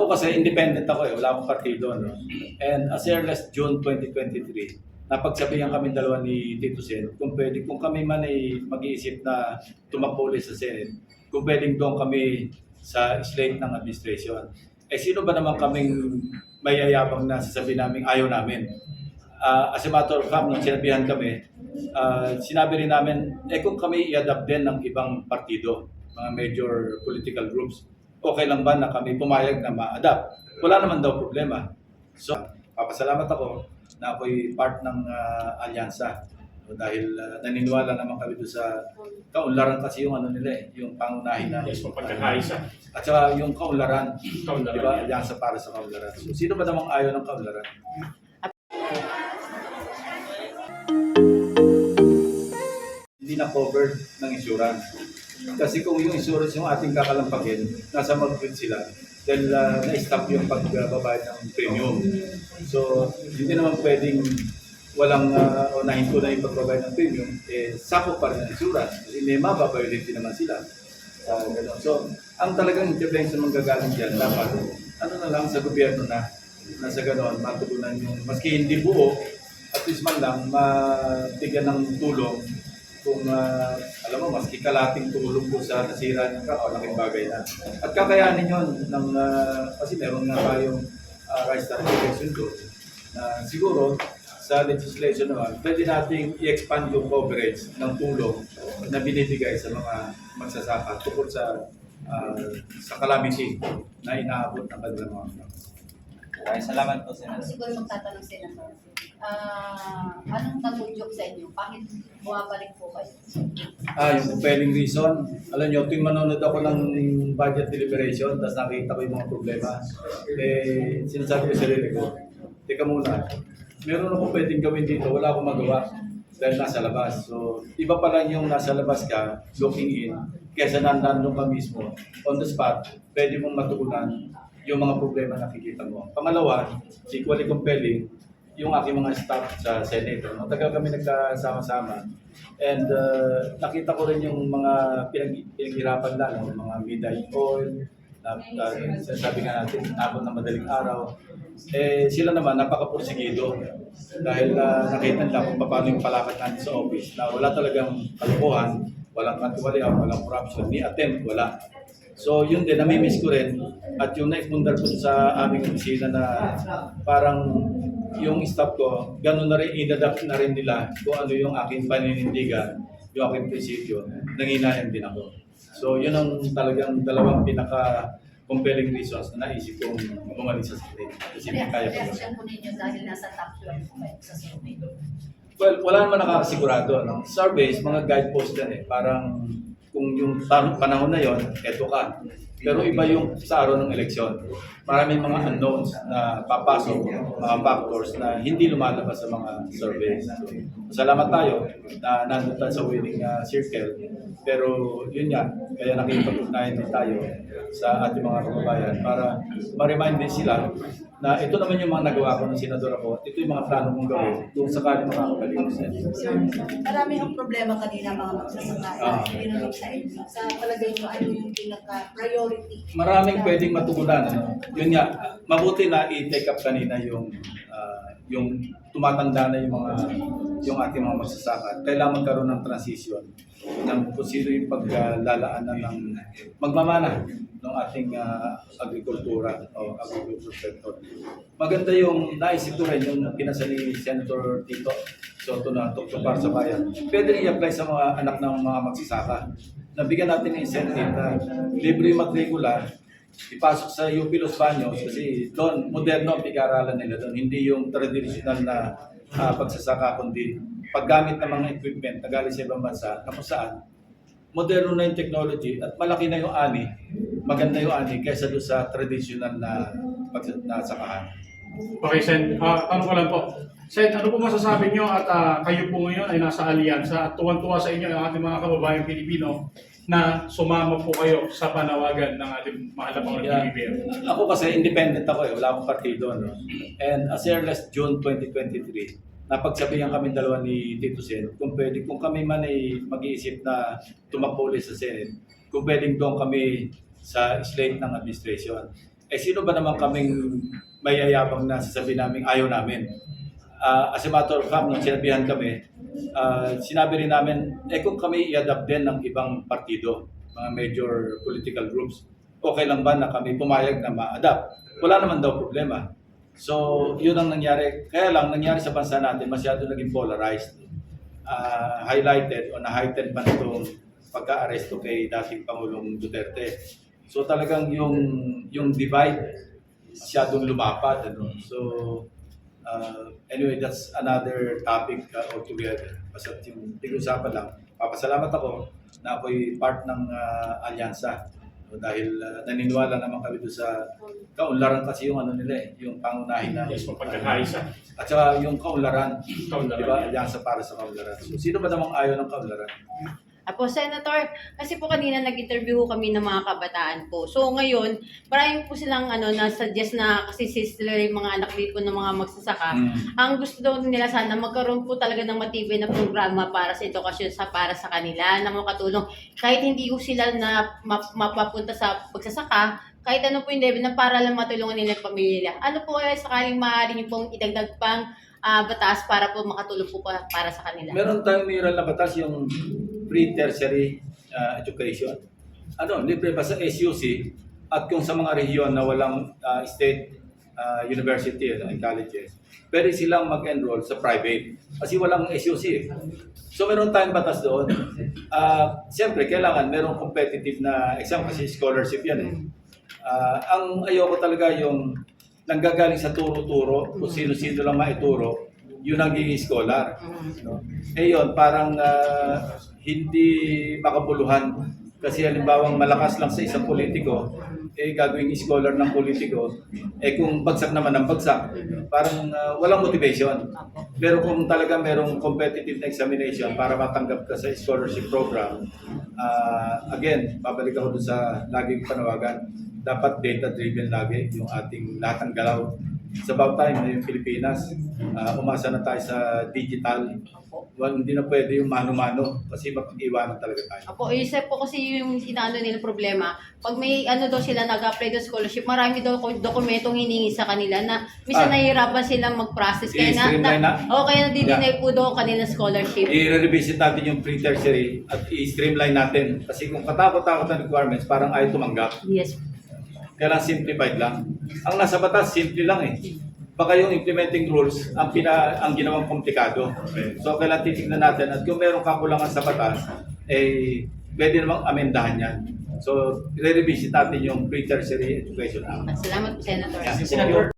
Ako kasi independent ako wala akong partido. No? And as early as June 2023, napagsabihan kami dalawa ni Tito Sen kung pwede, kung kami man ay mag-iisip na tumakbo ulit sa Senate, kung pwedeng doon kami sa slate ng administration. Sino ba naman kaming mayayabang na sasabihin namin ayaw namin? As a matter of fact, nung sinabihan kami, sinabi rin namin, kung kami i-adapt din ng ibang partido, mga major political groups, okay lang ba na kami pumayag na ma-adapt? Wala naman daw problema. So, papasalamat ako na ako'y part ng alyansa. Dahil naniniwala naman kami doon sa kaunlaran kasi yung ano nila yung pangunahin na pagkakaisa. at saka yung kaunlaran, Kaunlaran, di ba? yeah. Alyansa para sa kaunlaran. So, sino ba namang ayaw ng kaunlaran? Hindi na covered ng insurance. Kasi kung yung insurance yung ating kakalampakin, nasa mag-quit sila dahil na-stop yung pagbabayad ng premium. So, hindi naman pwedeng walang o nahinto na yung pagbabayad ng premium, sakop pa rin ang insurance kasi may mababayolate naman sila. So, ang talagang intervention manggagaling dyan, dapat ano na lang sa gobyerno na nasa gano'n, matugunan yung, maski hindi buo, at least man lang, mabigyan ng tulong kung alam mo, maski kalating tulong po sa nasira ng malaking bagay na. At kakayanin yun ng, kasi meron nga tayong rights certification doon na siguro sa legislation naman, pwede nating i-expand yung coverage ng tulong na binibigay sa mga magsasaka tungkol sa calamity na inaabot ng kanilang mga flocks. Ay, salamat po, Senator. Siguro magtatanong Senator. Anong nagudyok sa inyo? Bakit bumabalik po kayo? Yung compelling reason, alam nyo, tuwing manonood ako ng budget deliberation, tapos nakita ko yung mga problema, sinasabi ko sa sarili ko, teka muna, meron akong pwedeng gawin dito, wala akong magawa dahil nasa labas. So, iba pa lang yung nasa labas ka, looking in, kaysa nandun ka mismo, on the spot, pwede mong matugunan yung mga problema na nakikita mo. Pangalawa, equally compelling, yung aking mga staff sa Senate. Matagal kami nagkasama-sama. And nakita ko rin yung mga pinaghirapan lang, yung mga midday oil, sabi nga natin, abot ng madaling araw. Sila naman napaka-porsigido dahil nakita nila kung paano yung palakad natin sa office na wala talagang kalukuhan, walang katiwalian, walang corruption, ni attempt, wala. So yun din, namimiss ko rin at yung naipundar ko sa aming opisina na parang yung staff ko, gano'n na rin, inadapt na rin nila kung ano yung aking paninindigan, yung aking prinsipyo, nanginayang din ako. So yun ang talagang dalawang pinaka-compelling reasons na naisip kong bumalik sa Senate. Kasi kaya ko. Reaction po ninyo dahil nasa top 12 po kayo sa survey. Well, wala naman nakakasigurado. No? Surveys, mga guideposts yan Parang kung yung panahon na yon, eto ka. Pero iba yung sa araw ng eleksyon. Maraming mga unknowns na papasok, mga factors na hindi lumalabas sa mga surveys. Salamat tayo na nandun tayo sa winning circle. Pero yun nga, kaya nakipag-ugnayan din tayo sa ating mga kababayan para ma-remind din sila na ito naman yung mga nagawa ko ng senador ako, ito yung mga plano kong gawin kung sakali makakabalik ko sa Sir, marami ang problema kanina mga magsasaka. Pinunod sa inyo. Sa palagay mo, ano yung pinaka-priority? Maraming pwedeng matugunan. Yun nga, mabuti na i-take up kanina yung tumatanda na yung ating mga magsasaka. Kailangan magkaroon ng transition ng kung sino yung paglalaanan ng magmamana ng ating agrikultura o agriculture sector. Maganda yung naisip ko rin yung pinasa ni Senator Tito Soto na Tukso para sa Bayan. Pwede rin i-apply sa mga anak ng mga magsasaka. Nabigyan natin ng incentive na libre yung matrikula, ipasok sa UP Los Baños kasi doon, moderno ang pag-aaralan nila doon. Hindi yung traditional na pagsasaka, kundi paggamit ng mga equipment na galing sa ibang bansa na kung saan moderno na yung technology at malaki na yung ani, maganda yung ani kaysa doon sa traditional na pagsasakahan. Okay, Sen. Tanong ko lang po. Sen, ano po masasabi nyo at kayo po ngayon ay nasa alyansa at tuwan-tuwa sa inyo ang ating mga kababayang Pilipino na sumama po kayo sa panawagan ng ating mahal na Pangulong PBBM? Ako kasi independent ako wala akong partido. No? And as early as June 2023, napagsabihan kami dalawa ni Tito Sen kung pwede, kung kami man ay mag-iisip na tumakbo ulit sa Senate, kung pwedeng doon kami sa slate ng administration. sino ba naman kaming mayayabang na sasabihin namin ayaw namin? As a matter of fact, nung sinabihan kami, sinabi rin namin, kung kami i-adapt din ng ibang partido, mga major political groups, okay lang ba na kami pumayag na ma-adapt? Wala naman daw problema. So, yun ang nangyari. Kaya lang, nangyari sa bansa natin, masyado naging polarized. Highlighted o na-heightened pa nitong pagka-aresto kay dating Pangulong Duterte. So, talagang yung divide, masyadong lumapad. Ano? So, anyway, that's another topic altogether. Basta yung tig-usapan lang. Papasalamat ako na ako'y part ng alyansa. Dahil naniniwala naman kami doon sa kaunlaran kasi yung ano nila yung pangunahin na Yes, pagkakaisa. at saka yung kaunlaran, Kaunlaran, di ba? yeah. Alyansa para sa kaunlaran. So, sino ba namang ayaw ng kaunlaran? Apo, Senator, kasi po kanina nag-interview kami ng mga kabataan po. So ngayon, marami po silang na-suggest na kasi sila yung mga anak dito ng mga magsasaka. Ang gusto daw nila sana magkaroon po talaga ng matibay na programa para sa edukasyon para sa kanila na makatulong. Kahit hindi ko sila na mapapunta sa pagsasaka, kahit ano po yung level na para lang matulungan nila yung pamilya nila. Ano po kaya sakaling maaari niyo pong idagdag pang batas para po makatulong po para sa kanila? Meron tayong niral na batas yung pre-tertiary education. Libre pa sa SUC at kung sa mga rehiyon na walang state university and colleges, pwede silang mag-enroll sa private kasi walang SUC. So meron tayong batas doon. Siyempre, kailangan merong competitive na exam kasi scholarship yan eh. Ang ayoko talaga yung nanggagaling sa turo-turo, kung sino-sino lang maituro, yun ang naging scholar. No? Yun, parang hindi makabuluhan. Kasi halimbawa malakas lang sa isang politiko, gagawing scholar ng politiko, kung bagsak naman ang bagsak, parang walang motivation. Pero kung talaga merong competitive na examination para matanggap ka sa scholarship program, again, babalik ako doon sa laging panawagan, dapat data-driven lagi yung ating lahat ng galaw. It's about time na yung Pilipinas, umasa na tayo sa digital. Hindi na pwede yung mano-mano kasi mapag-iwanan talaga tayo. Apo, isa po kasi yung inaano nila problema, pag may daw sila nag-apply ng scholarship, marami daw dokumentong hiningi sa kanila na minsan nahihirapan silang mag-process. I-streamline na? Kaya nadidinay po daw kanilang scholarship. I-revisit natin yung pre-tertiary at i-streamline natin. Kasi kung katakot-takot na requirements, parang ayaw tumanggap. Yes. Kailangan simplified lang. Ang nasa batas, simple lang eh. Baka yung implementing rules ang ginawang komplikado. So kailangan titignan natin at kung merong kakulangan sa batas, pwede namang amendahan yan. So, i-revisit natin yung pre-tertiary education act. Salamat po, Senator. Yeah. Senator,